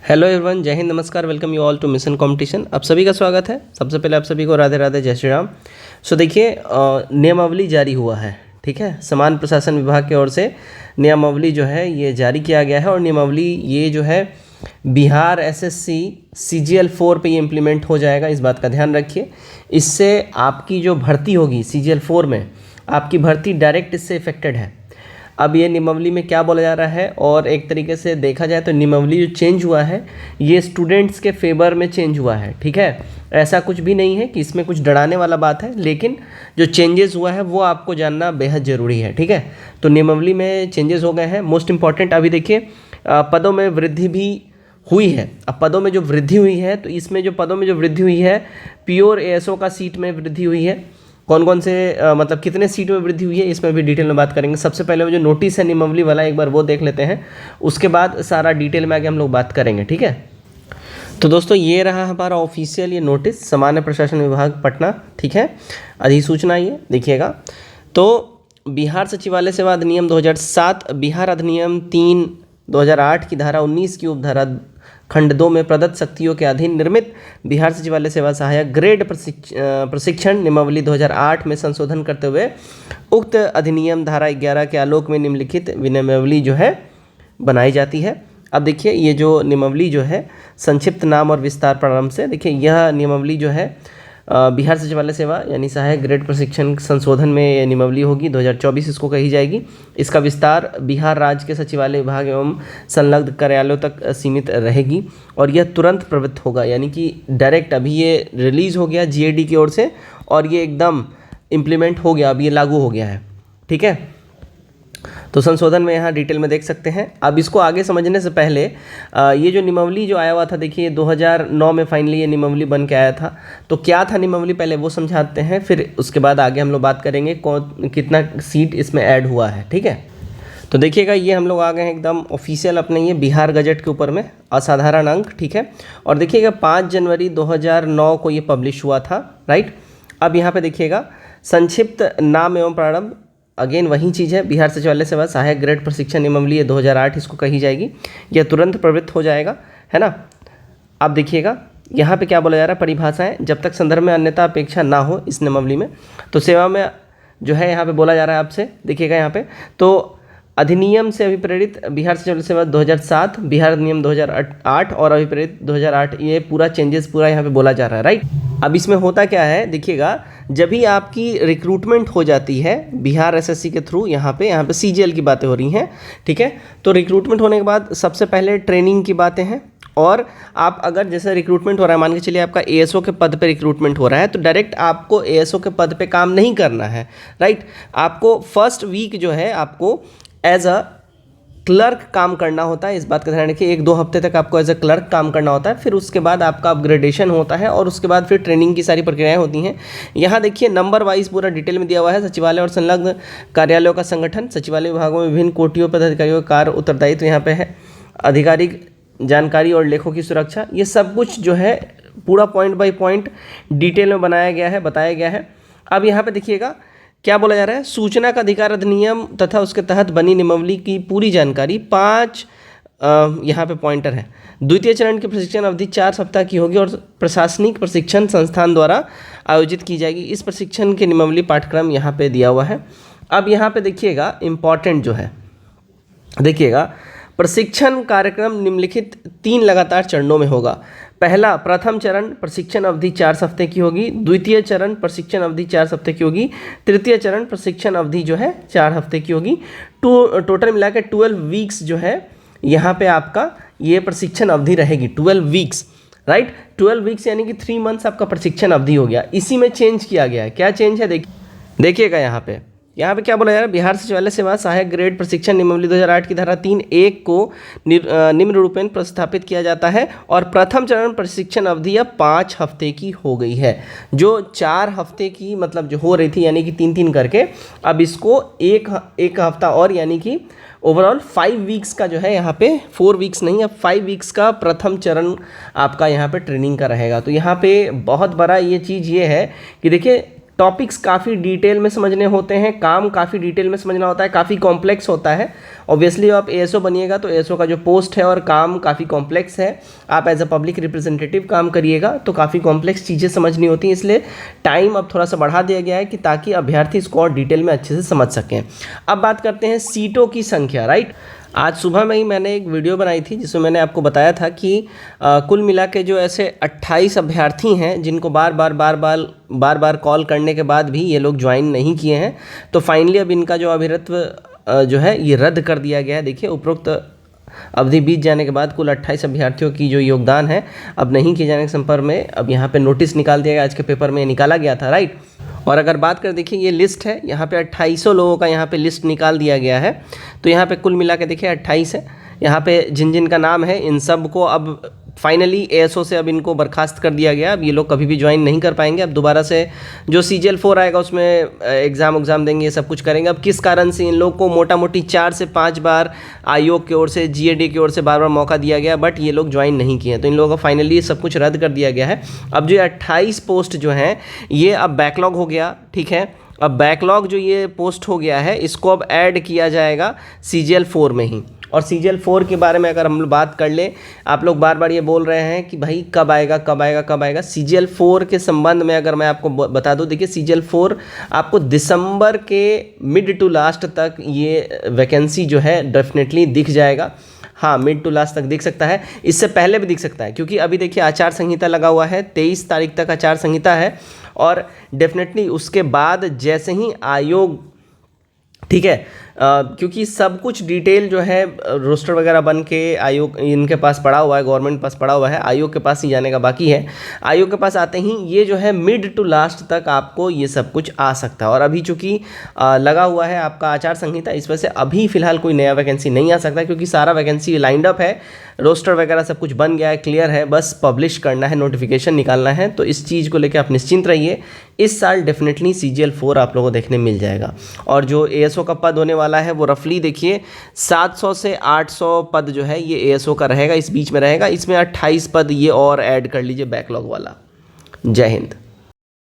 Hello everyone, जय हिंद, नमस्कार, welcome you all to mission competition. आप सभी का स्वागत है। सबसे पहले आप सभी को राधे राधे, जय श्री राम। सो देखिए, नियमावली जारी हुआ है, ठीक है। समान प्रशासन विभाग की ओर से नियमावली जो है ये जारी किया गया है और नियमावली ये जो है बिहार एसएससी CGL 4 पे ये इम्प्लीमेंट हो जाएगा। इस बात का ध्यान रखिए। इससे आपकी जो भर्ती होगी CGL 4 में, आपकी भर्ती डायरेक्ट इससे इफेक्टेड है। अब ये नियमावली में क्या बोला जा रहा है, और एक तरीके से देखा जाए तो नियमावली जो चेंज हुआ है ये स्टूडेंट्स के फेवर में चेंज हुआ है, ठीक है। ऐसा कुछ भी नहीं है कि इसमें कुछ डराने वाला बात है, लेकिन जो चेंजेस हुआ है वो आपको जानना बेहद ज़रूरी है, ठीक है। तो नियमावली में चेंजेस हो गए हैं। मोस्ट इंपॉर्टेंट अभी देखिए, पदों में वृद्धि भी हुई है। अब पदों में जो वृद्धि हुई है, तो इसमें जो पदों में जो वृद्धि हुई है, प्योर ASO का सीट में वृद्धि हुई है। कौन कौन से मतलब कितने सीट में वृद्धि हुई है, इसमें भी डिटेल में बात करेंगे। सबसे पहले वो जो नोटिस है नियमावली वाला, एक बार वो देख लेते हैं, उसके बाद सारा डिटेल में आगे हम लोग बात करेंगे, ठीक है। तो दोस्तों, ये रहा हमारा ऑफिशियल ये नोटिस, सामान्य प्रशासन विभाग पटना, ठीक है। अधिसूचना ये देखिएगा। तो बिहार सचिवालय सेवा अधिनियम 2007, बिहार अधिनियम 3/2008 की धारा 19 की उपधारा खंड 2 में प्रदत्त शक्तियों के अधीन निर्मित बिहार सचिवालय सेवा सहायक ग्रेड प्रशिक्षण नियमावली 2008 में संशोधन करते हुए उक्त अधिनियम धारा 11 के आलोक में निम्नलिखित नियमावली जो है बनाई जाती है। अब देखिए, ये जो नियमावली जो है संक्षिप्त नाम और विस्तार प्रारंभ से देखिए, यह नियमावली जो है बिहार सचिवालय सेवा यानी सहायक ग्रेड प्रशिक्षण संशोधन में ये नियमावली होगी, 2024 इसको कही जाएगी। इसका विस्तार बिहार राज्य के सचिवालय विभाग एवं संलग्न कार्यालयों तक सीमित रहेगी और यह तुरंत प्रवृत्त होगा, यानी कि डायरेक्ट अभी ये रिलीज़ हो गया GAD की ओर से और ये एकदम इम्प्लीमेंट हो गया, अब ये लागू हो गया है, ठीक है। तो संशोधन में यहाँ डिटेल में देख सकते हैं। अब इसको आगे समझने से पहले ये जो नियमावली जो आया हुआ था, देखिए 2009 में फाइनली ये नियमावली बन के आया था। तो क्या था नियमावली, पहले वो समझाते हैं, फिर उसके बाद आगे हम लोग बात करेंगे कौन कितना सीट इसमें ऐड हुआ है, ठीक है। तो देखिएगा, ये हम लोग आ गए हैं एकदम ऑफिशियल अपने ये बिहार गजट के ऊपर में, असाधारण अंक, ठीक है। और देखिएगा 5 जनवरी 2009 को ये पब्लिश हुआ था, राइट। अब यहाँ पे देखिएगा संक्षिप्त नाम एवं प्रारंभ, अगेन वही चीज़ है, बिहार सचिवालय सेवा सहायक ग्रेड प्रशिक्षण नियमावली 2008 इसको कही जाएगी। यह तुरंत प्रवृत्त हो जाएगा, है ना। अब देखिएगा यहाँ पे क्या बोला जा रहा है, परिभाषाएं, जब तक संदर्भ में अन्यथा अपेक्षा ना हो इस नियमावली में, तो सेवा में जो है यहाँ पे बोला जा रहा है आपसे, देखिएगा यहाँ पे, तो अधिनियम से अभिप्रेरित बिहार सचिवालय सेवा 2007, बिहार अधिनियम 2008 और अभिप्रेरित 2008, ये पूरा चेंजेस पूरा यहाँ पे बोला जा रहा है, राइट। अब इसमें होता क्या है, देखिएगा, जब भी आपकी रिक्रूटमेंट हो जाती है बिहार SSC के थ्रू, यहाँ पे CGL की बातें हो रही हैं, ठीक है। तो रिक्रूटमेंट होने के बाद सबसे पहले ट्रेनिंग की बातें हैं, और आप अगर जैसे रिक्रूटमेंट हो रहा है, मान के चलिए आपका ASO के पद पे रिक्रूटमेंट हो रहा है, तो डायरेक्ट आपको ASO के पद पे काम नहीं करना है, राइट। आपको फर्स्ट वीक जो है आपको एज अ क्लर्क काम करना होता है। इस बात का ध्यान रखिए, 1-2 हफ्ते तक आपको एज अ क्लर्क काम करना होता है, फिर उसके बाद आपका अपग्रेडेशन होता है और उसके बाद फिर ट्रेनिंग की सारी प्रक्रियाएं होती हैं। यहाँ देखिए नंबर वाइज पूरा डिटेल में दिया हुआ है। सचिवालय और संलग्न कार्यालयों का संगठन, सचिवालय विभागों में विभिन्न कोटियों पदाधिकारियों का कार्य उत्तरदायित्व यहाँ पे है, आधिकारिक जानकारी और लेखों की सुरक्षा, ये सब कुछ जो है पूरा पॉइंट बाई पॉइंट डिटेल में बनाया गया है, बताया गया है। अब यहाँ पे देखिएगा क्या बोला जा रहा है, सूचना का अधिकार अधिनियम तथा उसके तहत बनी नियमावली की पूरी जानकारी 5 यहाँ पे पॉइंटर है। द्वितीय चरण की प्रशिक्षण अवधि 4 सप्ताह की होगी और प्रशासनिक प्रशिक्षण संस्थान द्वारा आयोजित की जाएगी। इस प्रशिक्षण के नियमावली पाठ्यक्रम यहाँ पे दिया हुआ है। अब यहाँ पे देखिएगा इम्पॉर्टेंट जो है, देखिएगा प्रशिक्षण कार्यक्रम निम्नलिखित 3 लगातार चरणों में होगा। पहला, प्रथम चरण प्रशिक्षण अवधि 4 हफ्ते की होगी। द्वितीय चरण प्रशिक्षण अवधि 4 हफ्ते की होगी। तृतीय चरण प्रशिक्षण अवधि जो है 4 हफ्ते की होगी। टोटल मिला के 12 वीक्स जो है यहाँ पे आपका ये प्रशिक्षण अवधि रहेगी, 12 वीक्स, राइट। 12 वीक्स यानी कि 3 मंथ्स आपका प्रशिक्षण अवधि हो गया। इसी में चेंज किया गया है। क्या चेंज है देखिएगा यहाँ पे क्या बोला जा रहा है, बिहार सचिवालय सेवा सहायक ग्रेड प्रशिक्षण नियमावली 2008 की धारा 3(1) को निम्न रूपेण प्रस्थापित किया जाता है और प्रथम चरण प्रशिक्षण अवधि अब 5 हफ्ते की हो गई है। जो 4 हफ्ते की मतलब जो हो रही थी, यानी कि 3-3 करके, अब इसको एक हफ्ता और, यानी कि ओवरऑल 5 वीक्स का जो है यहाँ पे, 4 वीक्स नहीं, अब 5 वीक्स का प्रथम चरण आपका यहाँ पे ट्रेनिंग का रहेगा। तो यहाँ पे बहुत बड़ा ये चीज़ ये है कि देखिए टॉपिक्स काफ़ी डिटेल में समझने होते हैं, काम काफ़ी डिटेल में समझना होता है, काफ़ी कॉम्प्लेक्स होता है। ऑब्वियसली आप एएसओ बनिएगा तो एएसओ का जो पोस्ट है और काम काफ़ी कॉम्प्लेक्स है। आप एज अ पब्लिक रिप्रेजेंटेटिव काम करिएगा तो काफ़ी कॉम्प्लेक्स चीज़ें समझनी होती हैं, इसलिए टाइम अब थोड़ा सा बढ़ा दिया गया है कि ताकि अभ्यर्थी इसको और डिटेल में अच्छे से समझ सकें। अब बात करते हैं सीटों की संख्या, राइट। आज सुबह में ही मैंने एक वीडियो बनाई थी जिसमें मैंने आपको बताया था कि कुल मिला के जो ऐसे 28 अभ्यर्थी हैं जिनको बार बार कॉल करने के बाद भी ये लोग ज्वाइन नहीं किए हैं, तो फाइनली अब इनका जो अभ्यर्थित्व जो है ये रद्द कर दिया गया है। देखिए, उपरोक्त अवधि बीत जाने के बाद कुल 28 अभ्यर्थियों की जो योगदान है अब नहीं किए जाने के संपर्क में अब यहाँ पे नोटिस निकाल दिया गया, आज के पेपर में निकाला गया था, राइट। और अगर बात करें, देखिए ये लिस्ट है, यहाँ पे 2800 लोगों का यहाँ पे लिस्ट निकाल दिया गया है। तो यहाँ पे कुल मिला के देखिए 28 है। यहाँ पे जिन जिन का नाम है इन सब को अब फाइनली एएसओ से अब इनको बर्खास्त कर दिया गया। अब ये लोग कभी भी ज्वाइन नहीं कर पाएंगे। अब दोबारा से जो CGL 4 आएगा उसमें एग्ज़ाम देंगे, सब कुछ करेंगे। अब किस कारण से इन लोग को मोटा मोटी 4 से 5 बार आयोग की ओर से, GAD की ओर से बार मौका दिया गया, बट ये लोग ज्वाइन नहीं किए, तो इन लोगों को फाइनली सब कुछ रद्द कर दिया गया है। अब जो 28 पोस्ट जो हैं ये अब बैकलॉग हो गया, ठीक है। अब बैकलॉग जो ये पोस्ट हो गया है इसको अब ऐड किया जाएगा CGL 4 में ही। और CGL 4 के बारे में अगर हम लोग बात कर लें, आप लोग बार बार ये बोल रहे हैं कि भाई कब आएगा कब आएगा कब आएगा। CGL 4 के संबंध में अगर मैं आपको बता दूं, देखिए CGL 4 आपको दिसंबर के मिड टू लास्ट तक ये वैकेंसी जो है डेफिनेटली दिख जाएगा। हाँ, मिड टू लास्ट तक दिख सकता है, इससे पहले भी दिख सकता है, क्योंकि अभी देखिए आचार संहिता लगा हुआ है, 23 तारीख तक आचार संहिता है। और डेफिनेटली उसके बाद जैसे ही आयोग, ठीक है, क्योंकि सब कुछ डिटेल जो है रोस्टर वगैरह बन के आयोग इनके पास पड़ा हुआ है, गवर्नमेंट पास पड़ा हुआ है, आयोग के पास ही जाने का बाकी है। आयोग के पास आते ही ये जो है मिड टू लास्ट तक आपको ये सब कुछ आ सकता है। और अभी चूँकि लगा हुआ है आपका आचार संहिता, इस वजह से अभी फ़िलहाल कोई नया वैकेंसी नहीं आ सकता, क्योंकि सारा वैकेंसी लाइंड अप है, रोस्टर वगैरह सब कुछ बन गया है, क्लियर है, बस पब्लिश करना है, नोटिफिकेशन निकालना है। तो इस चीज़ को लेकर आप निश्चिंत रहिए, इस साल डेफिनेटली CGL 4 आप लोगों को देखने मिल जाएगा। और जो एएसओ का पद होने वाला है वो रफली देखिए 700 से 800 पद जो है ये एएसओ का रहेगा, इस बीच में रहेगा। इसमें 28 पद ये और ऐड कर लीजिए बैकलॉग वाला। जय हिंद।